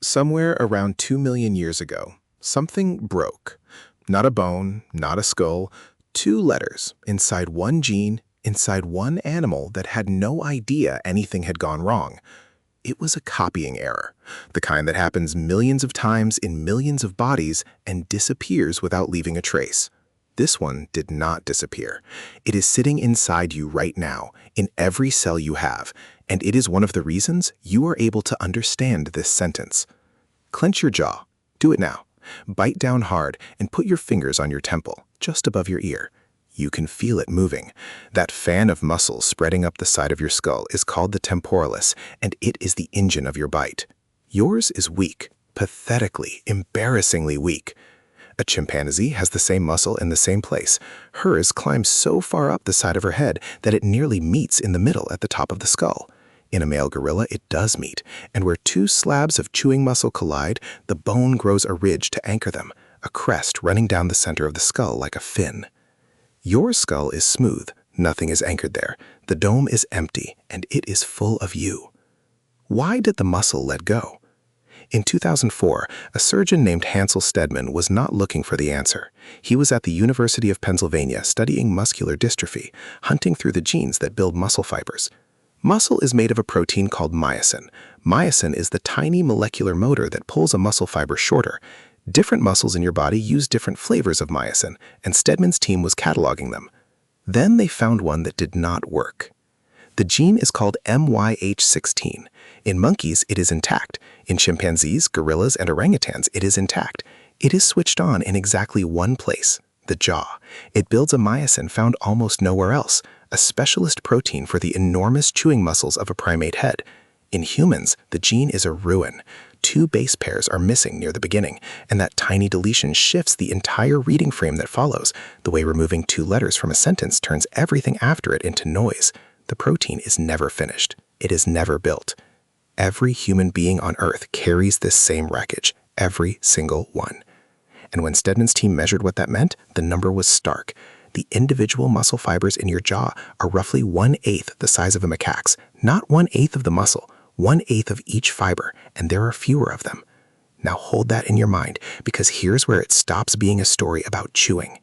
Somewhere around 2 million years ago, something broke. Not a bone, not a skull, two letters inside one gene, inside one animal that had no idea anything had gone wrong. It was a copying error, the kind that happens millions of times in millions of bodies and disappears without leaving a trace. This one did not disappear. It is sitting inside you right now, in every cell you have, and it is one of the reasons you are able to understand this sentence. Clench your jaw. Do it now. Bite down hard and put your fingers on your temple, just above your ear. You can feel it moving. That fan of muscles spreading up the side of your skull is called the temporalis, and it is the engine of your bite. Yours is weak, pathetically, embarrassingly weak. A chimpanzee has the same muscle in the same place. Hers climbs so far up the side of her head that it nearly meets in the middle at the top of the skull. In a male gorilla, it does meet, and where two slabs of chewing muscle collide, the bone grows a ridge to anchor them, a crest running down the center of the skull like a fin. Your skull is smooth, nothing is anchored there. The dome is empty, and it is full of you. Why did the muscle let go? In 2004, a surgeon named Hansell Stedman was not looking for the answer. He was at the University of Pennsylvania studying muscular dystrophy, hunting through the genes that build muscle fibers. Muscle is made of a protein called myosin. Myosin is the tiny molecular motor that pulls a muscle fiber shorter. Different muscles in your body use different flavors of myosin, and Stedman's team was cataloging them. Then they found one that did not work. The gene is called MYH16. In monkeys, it is intact. In chimpanzees, gorillas, and orangutans, it is intact. It is switched on in exactly one place, the jaw. It builds a myosin found almost nowhere else, a specialist protein for the enormous chewing muscles of a primate head. In humans, the gene is a ruin. Two base pairs are missing near the beginning, and that tiny deletion shifts the entire reading frame that follows, the way removing two letters from a sentence turns everything after it into noise. The protein is never finished. It is never built. Every human being on Earth carries this same wreckage, every single one. And when Stedman's team measured what that meant, the number was stark. The individual muscle fibers in your jaw are roughly 1/8 the size of a macaque's, not 1/8 of the muscle, 1/8 of each fiber, and there are fewer of them. Now hold that in your mind, because here's where it stops being a story about chewing.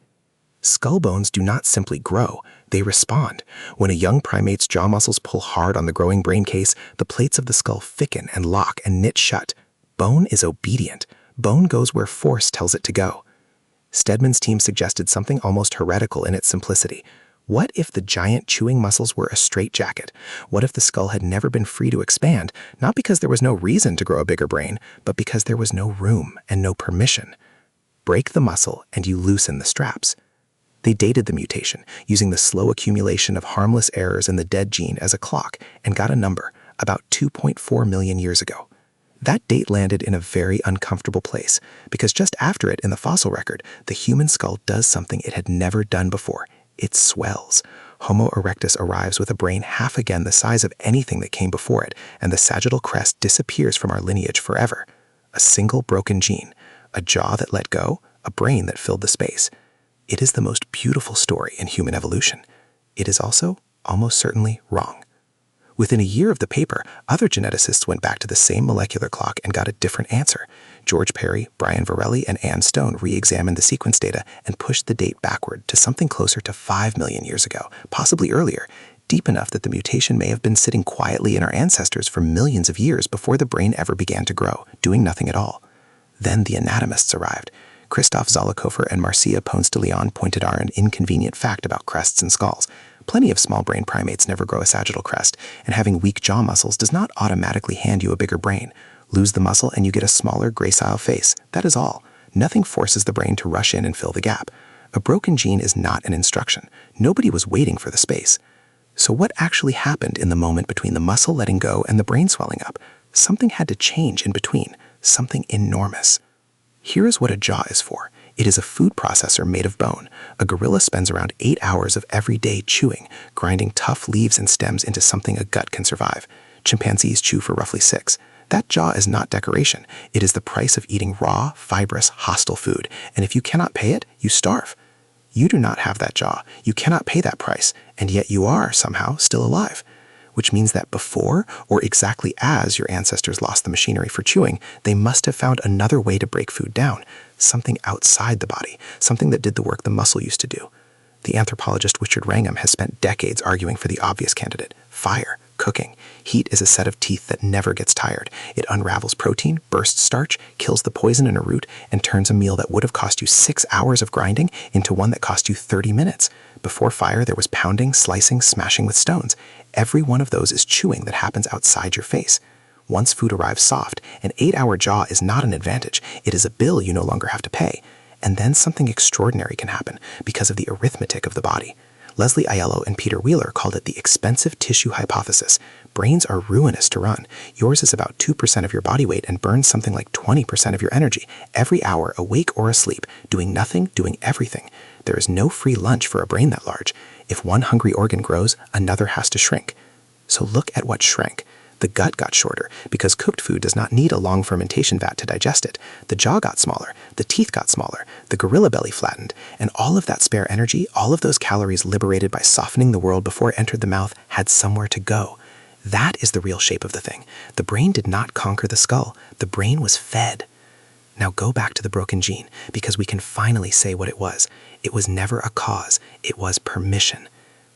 Skull bones do not simply grow, they respond. When a young primate's jaw muscles pull hard on the growing brain case, the plates of the skull thicken and lock and knit shut. Bone is obedient. Bone goes where force tells it to go. Stedman's team suggested something almost heretical in its simplicity. What if the giant chewing muscles were a straitjacket? What if the skull had never been free to expand, not because there was no reason to grow a bigger brain, but because there was no room and no permission? Break the muscle and you loosen the straps. They dated the mutation, using the slow accumulation of harmless errors in the dead gene as a clock, and got a number, about 2.4 million years ago. That date landed in a very uncomfortable place, because just after it in the fossil record, the human skull does something it had never done before. It swells. Homo erectus arrives with a brain half again the size of anything that came before it, and the sagittal crest disappears from our lineage forever. A single broken gene, a jaw that let go, a brain that filled the space. It is the most beautiful story in human evolution. It is also almost certainly wrong. Within a year of the paper, other geneticists went back to the same molecular clock and got a different answer. George Perry, Brian Varelli, and Anne Stone re-examined the sequence data and pushed the date backward to something closer to 5 million years ago, possibly earlier, deep enough that the mutation may have been sitting quietly in our ancestors for millions of years before the brain ever began to grow, doing nothing at all. Then the anatomists arrived. Christoph Zollikofer and Marcia Ponce de Leon pointed out an inconvenient fact about crests and skulls. Plenty of small-brain primates never grow a sagittal crest, and having weak jaw muscles does not automatically hand you a bigger brain. Lose the muscle and you get a smaller, gracile face. That is all. Nothing forces the brain to rush in and fill the gap. A broken gene is not an instruction. Nobody was waiting for the space. So what actually happened in the moment between the muscle letting go and the brain swelling up? Something had to change in between, something enormous. Here is what a jaw is for. It is a food processor made of bone. A gorilla spends around 8 hours of every day chewing, grinding tough leaves and stems into something a gut can survive. Chimpanzees chew for roughly 6. That jaw is not decoration. It is the price of eating raw, fibrous, hostile food. And if you cannot pay it, you starve. You do not have that jaw. You cannot pay that price. And yet you are, somehow, still alive. which means that before or exactly as your ancestors lost the machinery for chewing, they must have found another way to break food down, something outside the body, something that did the work the muscle used to do. The anthropologist Richard Wrangham has spent decades arguing for the obvious candidate: fire, cooking. Heat is a set of teeth that never gets tired. It unravels protein, bursts starch, kills the poison in a root, and turns a meal that would have cost you 6 hours of grinding into one that cost you 30 minutes. Before fire, there was pounding, slicing, smashing with stones. Every one of those is chewing that happens outside your face. Once food arrives soft, an 8-hour jaw is not an advantage. It is a bill you no longer have to pay. And then something extraordinary can happen because of the arithmetic of the body. Leslie Aiello and Peter Wheeler called it the expensive tissue hypothesis. Brains are ruinous to run. Yours is about 2% of your body weight and burns something like 20% of your energy every hour, awake or asleep, doing nothing, doing everything. There is no free lunch for a brain that large. If one hungry organ grows, another has to shrink. So look at what shrank. The gut got shorter because cooked food does not need a long fermentation vat to digest it. The jaw got smaller, the teeth got smaller, the gorilla belly flattened, and all of that spare energy, all of those calories liberated by softening the world before it entered the mouth, had somewhere to go. That is the real shape of the thing. The brain did not conquer the skull. The brain was fed. Now go back to the broken gene, because we can finally say what it was. It was never a cause. It was permission.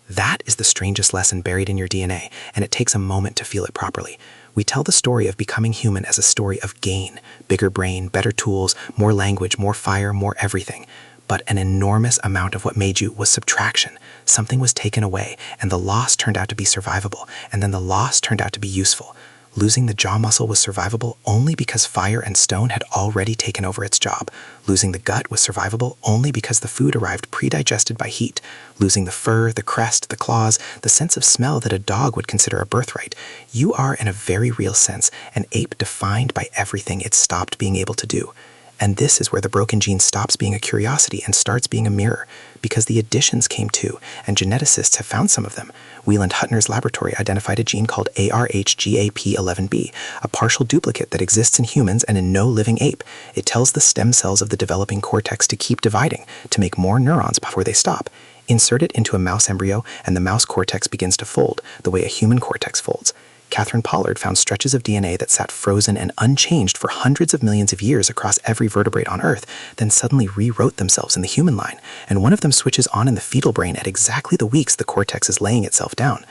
That is the strangest lesson buried in your DNA, and it takes a moment to feel it properly. We tell the story of becoming human as a story of gain, bigger brain, better tools, more language, more fire, more everything. But an enormous amount of what made you was subtraction. Something was taken away, and the loss turned out to be survivable, and then the loss turned out to be useful. Losing the jaw muscle was survivable only because fire and stone had already taken over its job. Losing the gut was survivable only because the food arrived pre-digested by heat. Losing the fur, the crest, the claws, the sense of smell that a dog would consider a birthright. You are, in a very real sense, an ape defined by everything it stopped being able to do. And this is where the broken gene stops being a curiosity and starts being a mirror, because the additions came too, and geneticists have found some of them. Wieland Huttner's laboratory identified a gene called ARHGAP11B, a partial duplicate that exists in humans and in no living ape. It tells the stem cells of the developing cortex to keep dividing, to make more neurons before they stop. Insert it into a mouse embryo, and the mouse cortex begins to fold, the way a human cortex folds. Catherine Pollard found stretches of DNA that sat frozen and unchanged for hundreds of millions of years across every vertebrate on Earth, then suddenly rewrote themselves in the human line, and one of them switches on in the fetal brain at exactly the weeks the cortex is laying itself down.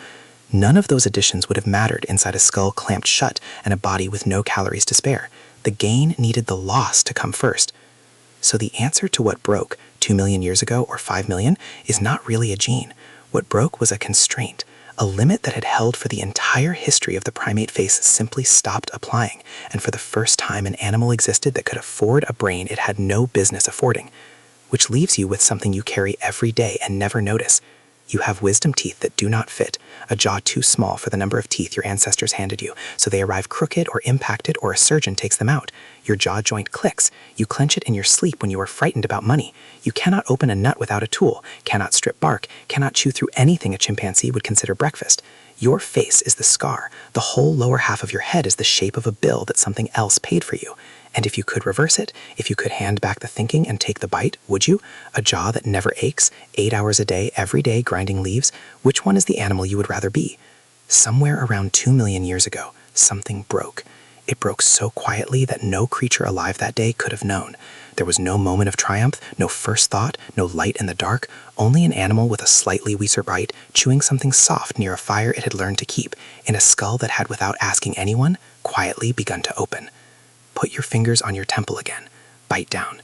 None of those additions would have mattered inside a skull clamped shut and a body with no calories to spare. The gain needed the loss to come first. So the answer to what broke 2 million years ago or 5 million is not really a gene. What broke was a constraint. A limit that had held for the entire history of the primate face simply stopped applying, and for the first time an animal existed that could afford a brain it had no business affording. Which leaves you with something you carry every day and never notice. You have wisdom teeth that do not fit, a jaw too small for the number of teeth your ancestors handed you, so they arrive crooked or impacted or a surgeon takes them out. Your jaw joint clicks. You clench it in your sleep when you are frightened about money. You cannot open a nut without a tool, cannot strip bark, cannot chew through anything a chimpanzee would consider breakfast. Your face is the scar. The whole lower half of your head is the shape of a bill that something else paid for you. And if you could reverse it, if you could hand back the thinking and take the bite, would you? A jaw that never aches, 8 hours a day, every day grinding leaves? Which one is the animal you would rather be? Somewhere around 2 million years ago, something broke. It broke so quietly that no creature alive that day could have known. There was no moment of triumph, no first thought, no light in the dark, only an animal with a slightly weaker bite, chewing something soft near a fire it had learned to keep, in a skull that had, without asking anyone, quietly begun to open. Put your fingers on your temple again. Bite down.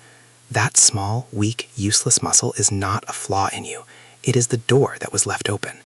That small, weak, useless muscle is not a flaw in you. It is the door that was left open.